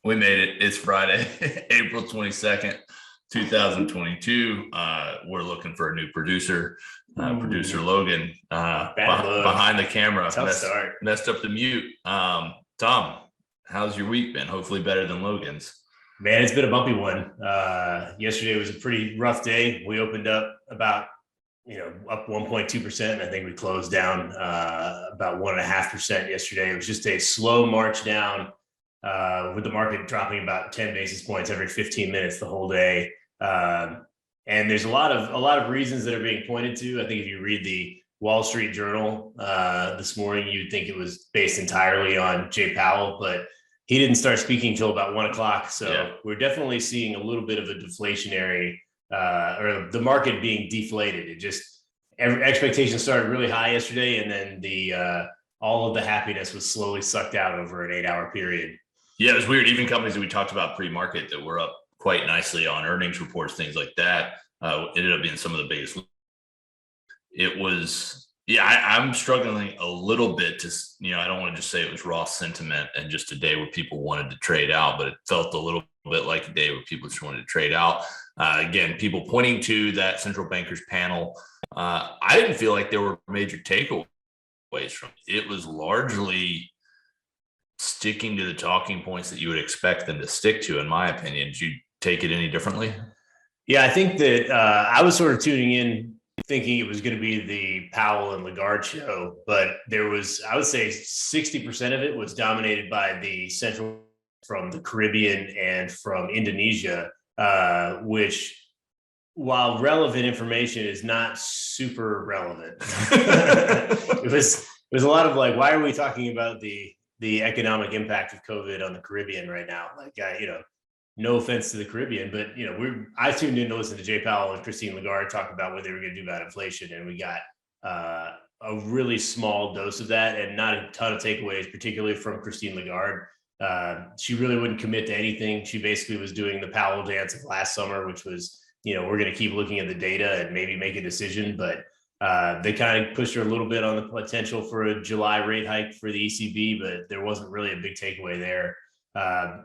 We made it. It's Friday, April 22nd, 2022. We're looking for a new producer. Producer Ooh, Logan bad look. behind the camera Tough start. messed up the mute. Tom, how's your week been? Hopefully better than Logan's. Man, it's been a bumpy one. Yesterday was a pretty rough day. We opened up about, up 1.2%. I think we closed down about 1.5% yesterday. It was just a slow march down with the market dropping about 10 basis points every 15 minutes the whole day. And there's a lot of reasons that are being pointed to. I think if you read the Wall Street Journal this morning, you'd think it was based entirely on Jay Powell, but he didn't start speaking until about 1 o'clock. So Yeah. we're definitely seeing a little bit of a deflationary or the market being deflated. It just expectations started really high yesterday, and then the all of the happiness was slowly sucked out over an 8-hour period. Yeah, it was weird. Even companies that we talked about pre-market that were up quite nicely on earnings reports, things like that, ended up being some of the biggest. It was, yeah, I'm struggling a little bit to, I don't want to just say it was raw sentiment and just a day where people wanted to trade out, but it felt a little bit like a day where people just wanted to trade out. Again, people pointing to that central bankers panel. I didn't feel like there were major takeaways from it. It was largely sticking to the talking points that you would expect them to stick to, in my opinion. Did you take it any differently? Yeah, I think that I was sort of tuning in thinking it was going to be the Powell and Lagarde show, but there was, I would say 60% of it was dominated by the central from the Caribbean and from Indonesia, which, while relevant information, is not super relevant. It was a lot of like, why are we talking about the economic impact of COVID on the Caribbean right now? Like, no offense to the Caribbean, but I tuned in to listen to Jay Powell and Christine Lagarde talk about what they were going to do about inflation, and we got a really small dose of that, and not a ton of takeaways, particularly from Christine Lagarde. She really wouldn't commit to anything. She basically was doing the Powell dance of last summer, which was, we're going to keep looking at the data and maybe make a decision, but they kind of pushed her a little bit on the potential for a July rate hike for the ECB, but there wasn't really a big takeaway there.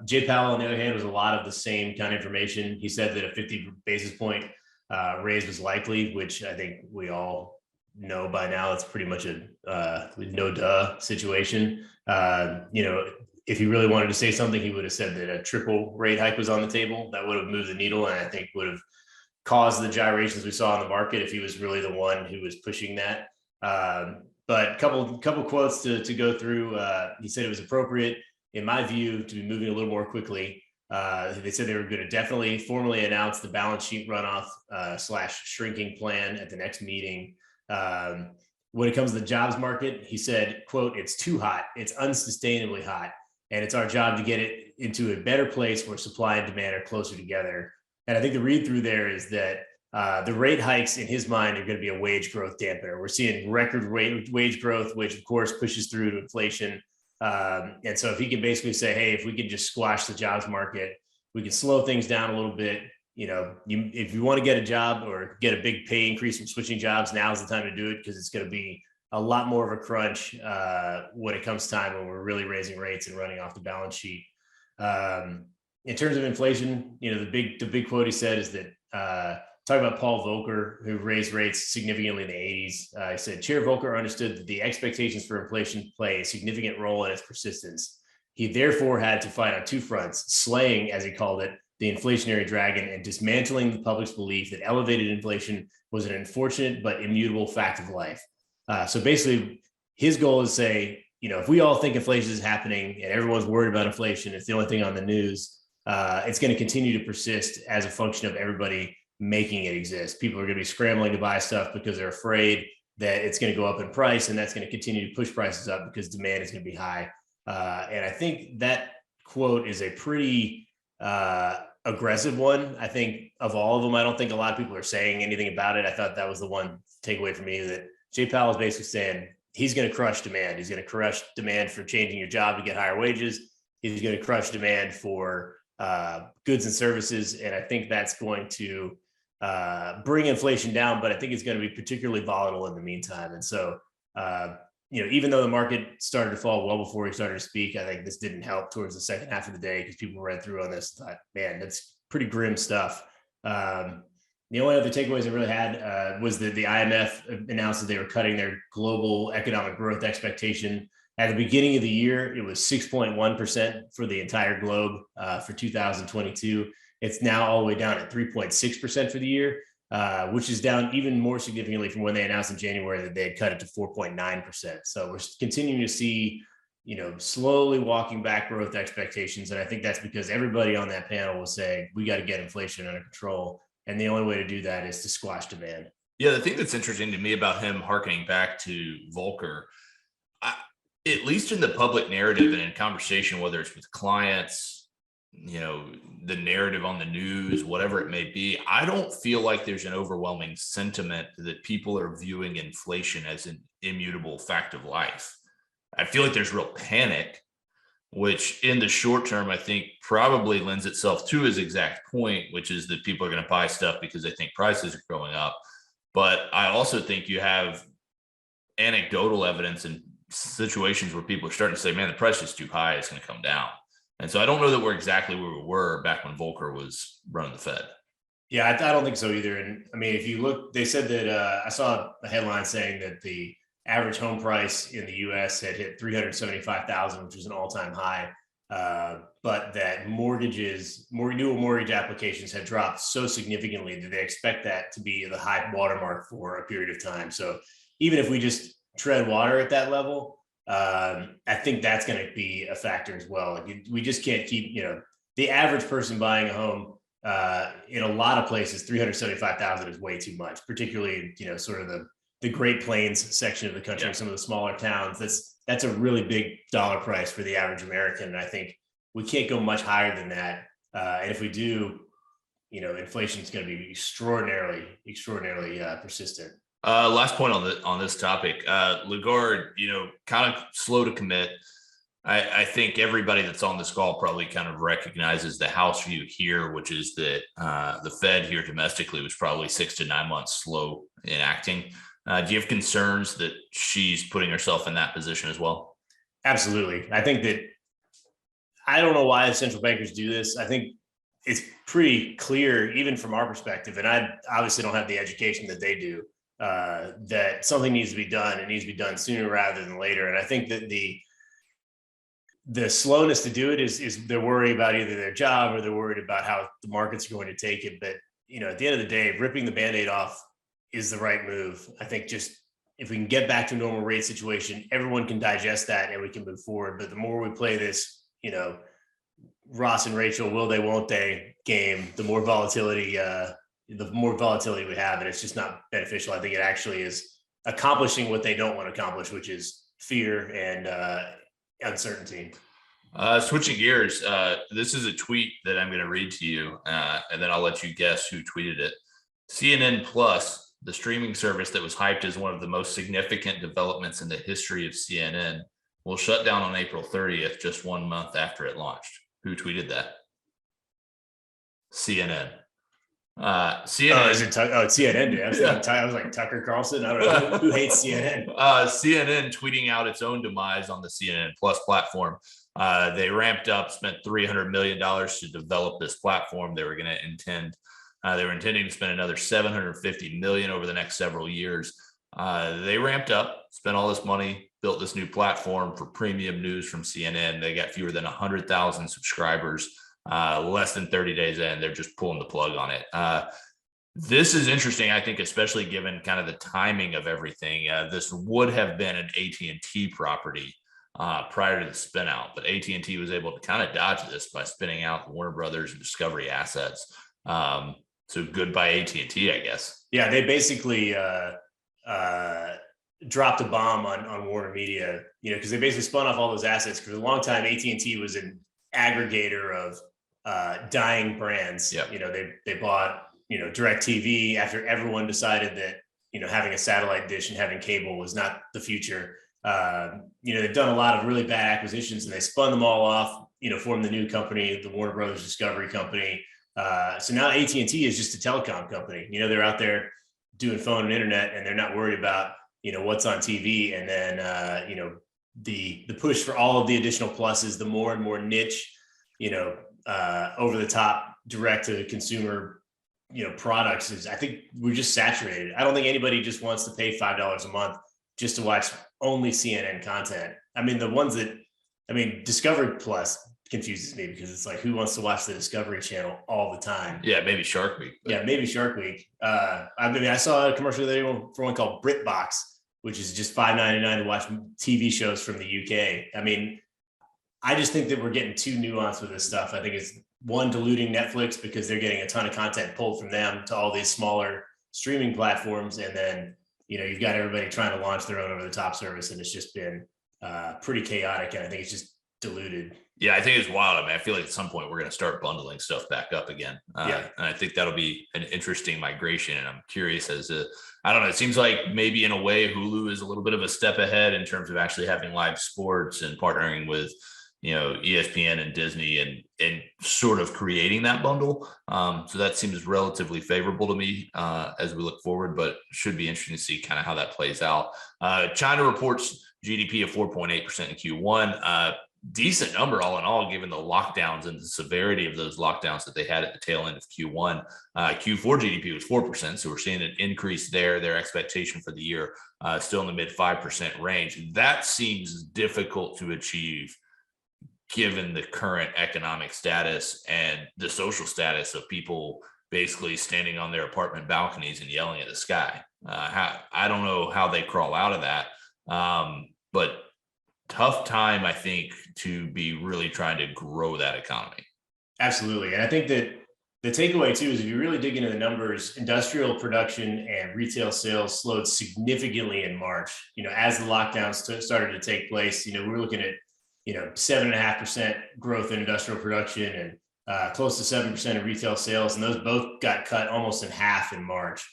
Jay Powell, on the other hand, was a lot of the same kind of information. He said that a 50 basis point raise was likely, which I think we all know by now. It's pretty much a no duh situation. If he really wanted to say something, he would have said that a triple rate hike was on the table. That would have moved the needle, and I think would have caused the gyrations we saw in the market if he was really the one who was pushing that. But couple quotes to go through. He said it was appropriate, in my view, to be moving a little more quickly. They said they were going to definitely formally announce the balance sheet runoff / shrinking plan at the next meeting. When it comes to the jobs market, he said, quote, "It's too hot. It's unsustainably hot. And it's our job to get it into a better place where supply and demand are closer together." And I think the read through there is that the rate hikes in his mind are going to be a wage growth dampener. We're seeing record wage growth, which of course pushes through to inflation. And so if he can basically say, hey, if we can just squash the jobs market, we can slow things down a little bit. If you want to get a job or get a big pay increase from switching jobs, now's the time to do it, because it's going to be a lot more of a crunch when it comes time when we're really raising rates and running off the balance sheet. In terms of inflation, the big quote he said is that talking about Paul Volcker, who raised rates significantly in the 80s. He said, Chair Volcker understood that the expectations for inflation play a significant role in its persistence. He therefore had to fight on two fronts, slaying, as he called it, the inflationary dragon, and dismantling the public's belief that elevated inflation was an unfortunate but immutable fact of life. So basically, his goal is to say, if we all think inflation is happening and everyone's worried about inflation, it's the only thing on the news, it's going to continue to persist as a function of everybody making it exist. People are going to be scrambling to buy stuff because they're afraid that it's going to go up in price, and that's going to continue to push prices up because demand is going to be high. And I think that quote is a pretty aggressive one. I think of all of them, I don't think a lot of people are saying anything about it. I thought that was the one takeaway for me, that Jay Powell is basically saying he's going to crush demand. He's going to crush demand for changing your job to get higher wages. He's going to crush demand for goods and services. And I think that's going to bring inflation down, but I think it's going to be particularly volatile in the meantime. And so even though the market started to fall well before he started to speak, I think this didn't help towards the second half of the day because people read through on this and thought, man, that's pretty grim stuff. The only other takeaways I really had was that the IMF announced that they were cutting their global economic growth expectation. At the beginning of the year, it was 6.1% for the entire globe for 2022. It's now all the way down at 3.6% for the year, which is down even more significantly from when they announced in January that they had cut it to 4.9%. So we're continuing to see, slowly walking back growth expectations. And I think that's because everybody on that panel was saying, we got to get inflation under control. And the only way to do that is to squash demand. Yeah, the thing that's interesting to me about him harkening back to Volcker, at least in the public narrative and in conversation, whether it's with clients, the narrative on the news, whatever it may be, I don't feel like there's an overwhelming sentiment that people are viewing inflation as an immutable fact of life. I feel like there's real panic, which in the short term, I think probably lends itself to his exact point, which is that people are going to buy stuff because they think prices are going up. But I also think you have anecdotal evidence in situations where people are starting to say, man, the price is too high, it's going to come down. And so I don't know that we're exactly where we were back when Volcker was running the Fed. Yeah, I don't think so either. And I mean, if you look, they said that I saw a headline saying that the average home price in the U.S. had hit 375,000, which was an all-time high. But that new mortgage applications had dropped so significantly that they expect that to be the high watermark for a period of time. So even if we just tread water at that level, I think that's going to be a factor as well. Like we just can't keep, the average person buying a home in a lot of places, 375,000 is way too much, particularly, sort of the Great Plains section of the country, yeah. Some of the smaller towns. That's a really big dollar price for the average American. And I think we can't go much higher than that. And if we do, inflation is going to be extraordinarily persistent. Last point on this topic, Lagarde, kind of slow to commit. I think everybody that's on this call probably kind of recognizes the house view here, which is that the Fed here domestically was probably 6 to 9 months slow in acting. Do you have concerns that she's putting herself in that position as well? Absolutely. I think that I don't know why the central bankers do this. I think it's pretty clear, even from our perspective, and I obviously don't have the education that they do, that something needs to be done. It needs to be done sooner rather than later. And I think that the slowness to do it is they're worried about either their job or they're worried about how the market's going to take it. But, at the end of the day, ripping the Band-Aid off is the right move. I think just if we can get back to a normal rate situation, everyone can digest that and we can move forward. But the more we play this, Ross and Rachel, will they, won't they game, the more volatility we have, and it's just not beneficial. I think it actually is accomplishing what they don't want to accomplish, which is fear and uncertainty. Switching gears, this is a tweet that I'm going to read to you, and then I'll let you guess who tweeted it. CNN Plus, the streaming service that was hyped as one of the most significant developments in the history of CNN, will shut down on April 30th, just 1 month after it launched. Who tweeted that? CNN. CNN. It's CNN, dude. I was like Tucker Carlson. I don't know who hates CNN. CNN tweeting out its own demise on the CNN Plus platform. They ramped up, spent $300 million to develop this platform. They were intending to spend another $750 million over the next several years. They ramped up, spent all this money, built this new platform for premium news from CNN. They got fewer than 100,000 subscribers. Less than 30 days in, they're just pulling the plug on it. This is interesting, I think, especially given kind of the timing of everything. This would have been an AT&T property prior to the spin out, but AT&T was able to kind of dodge this by spinning out the Warner Brothers and Discovery assets. So goodbye AT&T, I guess. Yeah, they basically dropped a bomb on Warner Media, because they basically spun off all those assets. For a long time, AT&T was an aggregator of dying brands. Yep. They bought DirecTV after everyone decided that having a satellite dish and having cable was not the future. They've done a lot of really bad acquisitions and they spun them all off, formed the new company, the Warner Brothers Discovery Company. So now AT&T is just a telecom company. They're out there doing phone and internet, and they're not worried about what's on TV, and then the push for all of the additional pluses, the more and more niche, over the top direct to consumer products is, I think we're just saturated. I don't think anybody just wants to pay $5 a month just to watch only CNN content. I mean, Discovery Plus confuses me because it's like, who wants to watch the Discovery Channel all the time? Yeah, maybe Shark Week. Yeah, maybe Shark Week. I saw a commercial for one called BritBox, which is just $5.99 to watch TV shows from the UK. I mean, I just think that we're getting too nuanced with this stuff. I think it's one, diluting Netflix because they're getting a ton of content pulled from them to all these smaller streaming platforms. And then, you've got everybody trying to launch their own over the top service. And it's just been pretty chaotic. And I think it's just diluted. Yeah, I think it's wild. I mean, I feel like at some point we're going to start bundling stuff back up again. Yeah. And I think that'll be an interesting migration. And I'm curious I don't know, it seems like maybe in a way Hulu is a little bit of a step ahead in terms of actually having live sports and partnering with, ESPN and Disney and sort of creating that bundle. So that seems relatively favorable to me as we look forward, but should be interesting to see kind of how that plays out. China reports GDP of 4.8% in Q1. Decent number all in all, given the lockdowns and the severity of those lockdowns that they had at the tail end of Q1. Q4 GDP was 4%. So we're seeing an increase there. Their expectation for the year still in the mid 5% range. That seems difficult to achieve given the current economic status and the social status of people basically standing on their apartment balconies and yelling at the sky. I don't know how they crawl out of that, but tough time, I think, to be really trying to grow that economy. Absolutely. And I think that the takeaway too is, if you really dig into the numbers, industrial production and retail sales slowed significantly in March. As the lockdowns started to take place, we're looking at 7.5% growth in industrial production and close to 7% in retail sales. And those both got cut almost in half in March.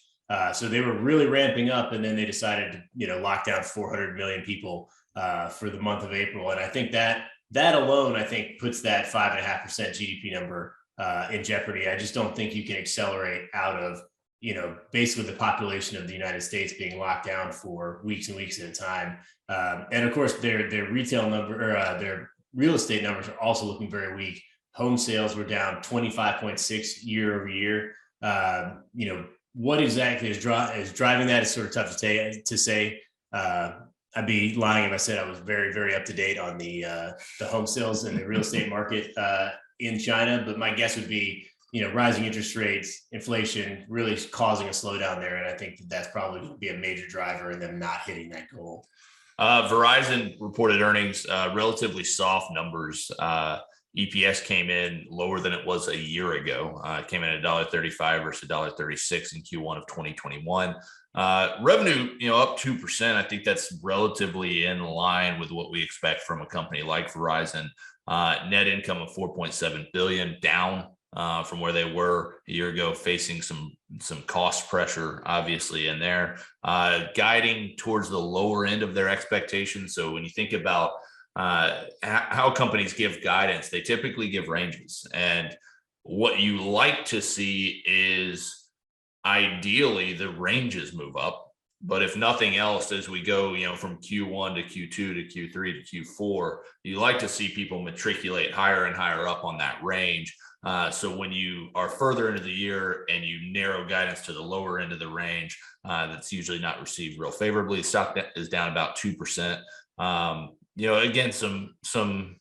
So they were really ramping up, and then they decided to, lock down 400 million people for the month of April. And I think that alone, I think, puts that 5.5% GDP number in jeopardy. I just don't think you can accelerate out of, basically the population of the United States being locked down for weeks and weeks at a time. And of course, their retail number, or their real estate numbers are also looking very weak. Home sales were down 25.6 year over year. What exactly is driving that is sort of tough to say. I'd be lying if I said I was very, very up to date on the home sales and the real estate market in China. But my guess would be, rising interest rates, inflation really causing a slowdown there. And I think that's probably going to be a major driver in them not hitting that goal. Verizon reported earnings, relatively soft numbers. EPS came in lower than it was a year ago. It came in at $1.35 versus $1.36 in Q1 of 2021. Revenue, up 2%. I think that's relatively in line with what we expect from a company like Verizon. Net income of $4.7 billion, down from where they were a year ago, facing some cost pressure, obviously, in there, guiding towards the lower end of their expectations. So when you think about how companies give guidance, they typically give ranges. And what you like to see is ideally the ranges move up. But if nothing else, as we go, from Q1 to Q2 to Q3 to Q4, you like to see people matriculate higher and higher up on that range. So when you are further into the year and you narrow guidance to the lower end of the range, that's usually not received real favorably. Stock is down about 2%. Again, some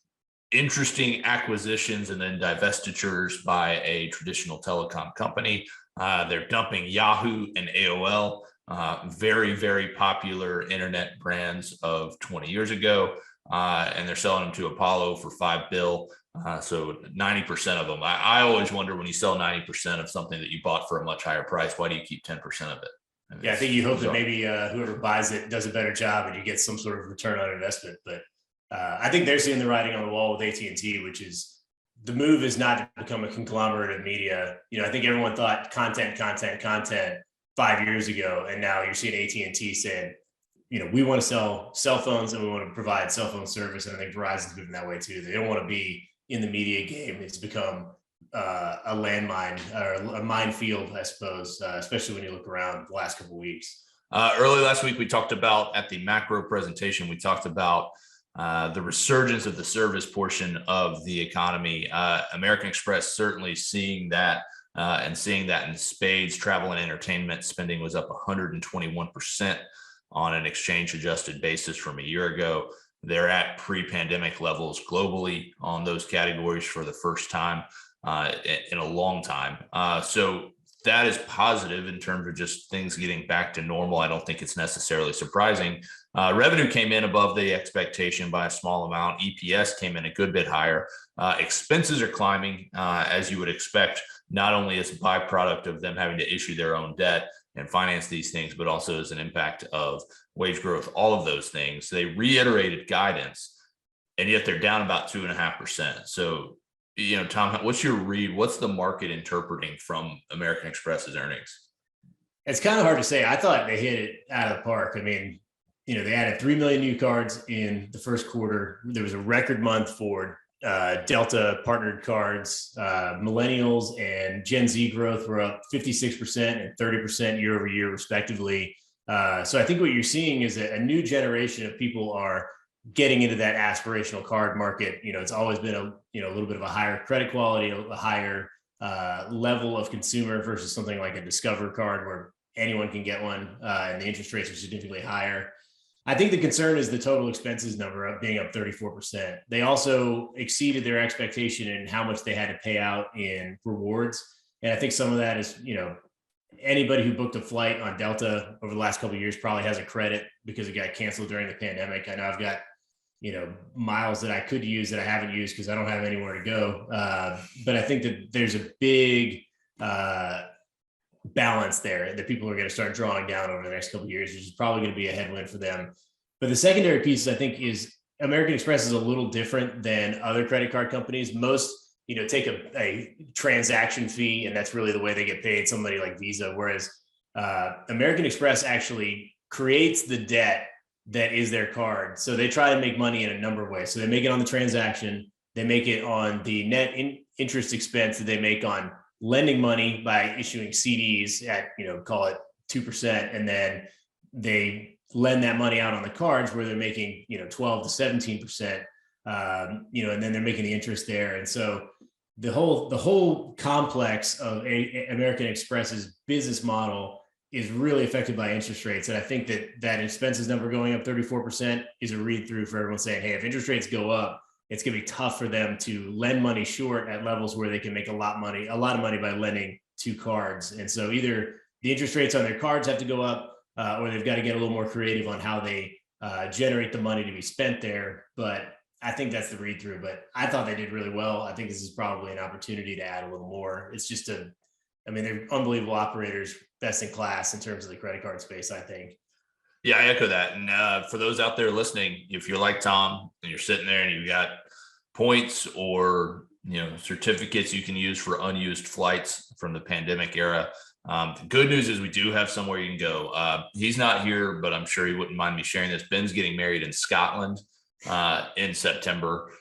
interesting acquisitions and then divestitures by a traditional telecom company. They're dumping Yahoo and AOL, very, very popular internet brands of 20 years ago, and they're selling them to Apollo for $5 billion. So 90% of them. I always wonder, when you sell 90% of something that you bought for a much higher price, why do you keep 10% of it? I think you hope that maybe whoever buys it does a better job and you get some sort of return on investment. But I think they're seeing the writing on the wall with AT&T, which is, the move is not to become a conglomerate of media. I think everyone thought content 5 years ago, and now you're seeing AT&T saying, we want to sell cell phones and we want to provide cell phone service. And I think Verizon's moving that way too. They don't want to be in the media game. It's become a landmine or a minefield, I suppose, especially when you look around the last couple of weeks. Early last week, we talked about at the macro presentation, we talked about the resurgence of the service portion of the economy. American Express certainly seeing that and seeing that in spades. Travel and entertainment spending was up 121% on an exchange adjusted basis from a year ago. They're at pre-pandemic levels globally on those categories for the first time in a long time. So that is positive in terms of just things getting back to normal. I don't think it's necessarily surprising. Revenue came in above the expectation by a small amount. EPS came in a good bit higher. Expenses are climbing, as you would expect, not only as a byproduct of them having to issue their own debt and finance these things, but also as an impact of wage growth, all of those things. They reiterated guidance, and yet they're down about 2.5%. So, Tom, what's your read? What's the market interpreting from American Express's earnings? It's kind of hard to say. I thought they hit it out of the park. I mean, they added 3 million new cards in the first quarter. There was a record month for Delta partnered cards. Millennials and Gen Z growth were up 56% and 30% year over year, respectively. So I think what you're seeing is a new generation of people are getting into that aspirational card market. It's always been a little bit of a higher credit quality, a higher level of consumer versus something like a Discover card where anyone can get one, and the interest rates are significantly higher. I think the concern is the total expenses number being up 34%. They also exceeded their expectation in how much they had to pay out in rewards. And I think some of that is, anybody who booked a flight on Delta over the last couple of years probably has a credit because it got canceled during the pandemic. I know I've got, miles that I could use that I haven't used because I don't have anywhere to go. But I think that there's a big balance there that people are going to start drawing down over the next couple of years, which is probably going to be a headwind for them. But the secondary piece, I think, is American Express is a little different than other credit card companies. Most, take a transaction fee, and that's really the way they get paid, somebody like Visa, whereas American Express actually creates the debt that is their card. So they try to make money in a number of ways. So they make it on the transaction, they make it on the net interest expense that they make on lending money by issuing CDs at, call it 2%. And then they lend that money out on the cards where they're making, 12 to 17%, and then they're making the interest there. And so the whole complex of American Express's business model is really affected by interest rates. And I think that expenses number going up 34% is a read through for everyone saying, hey, if interest rates go up, it's going to be tough for them to lend money short at levels where they can make a lot of money by lending to cards. And so either the interest rates on their cards have to go up, or they've got to get a little more creative on how they generate the money to be spent there. But I think that's the read through. But I thought they did really well. I think this is probably an opportunity to add a little more. It's just they're unbelievable operators, best in class in terms of the credit card space, I think. Yeah, I echo that. And for those out there listening, if you're like Tom and you're sitting there and you've got points or certificates you can use for unused flights from the pandemic era, the good news is we do have somewhere you can go. He's not here, but I'm sure he wouldn't mind me sharing this. Ben's getting married in Scotland in September.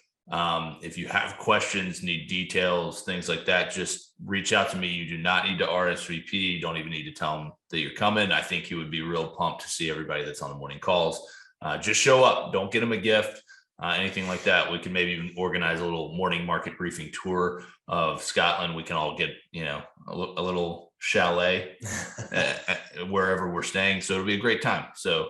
If you have questions, need details, things like that, just reach out to me. You do not need to RSVP. You don't even need to tell him that you're coming. I think he would be real pumped to see everybody that's on the morning calls. Just show up. Don't get him a gift, anything like that. We can maybe even organize a little morning market briefing tour of Scotland. We can all get, a little chalet wherever we're staying. So it'll be a great time. So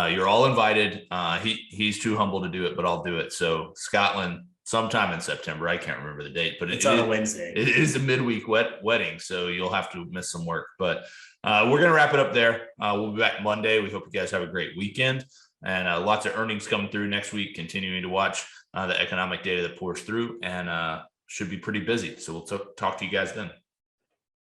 you're all invited. He's too humble to do it, but I'll do it. So Scotland, sometime in September. I can't remember the date, but it's on a Wednesday. It is a midweek wedding, so you'll have to miss some work. But we're gonna wrap it up there. We'll be back Monday. We hope you guys have a great weekend, and lots of earnings coming through next week. Continuing to watch the economic data that pours through, and should be pretty busy. So we'll talk to you guys then.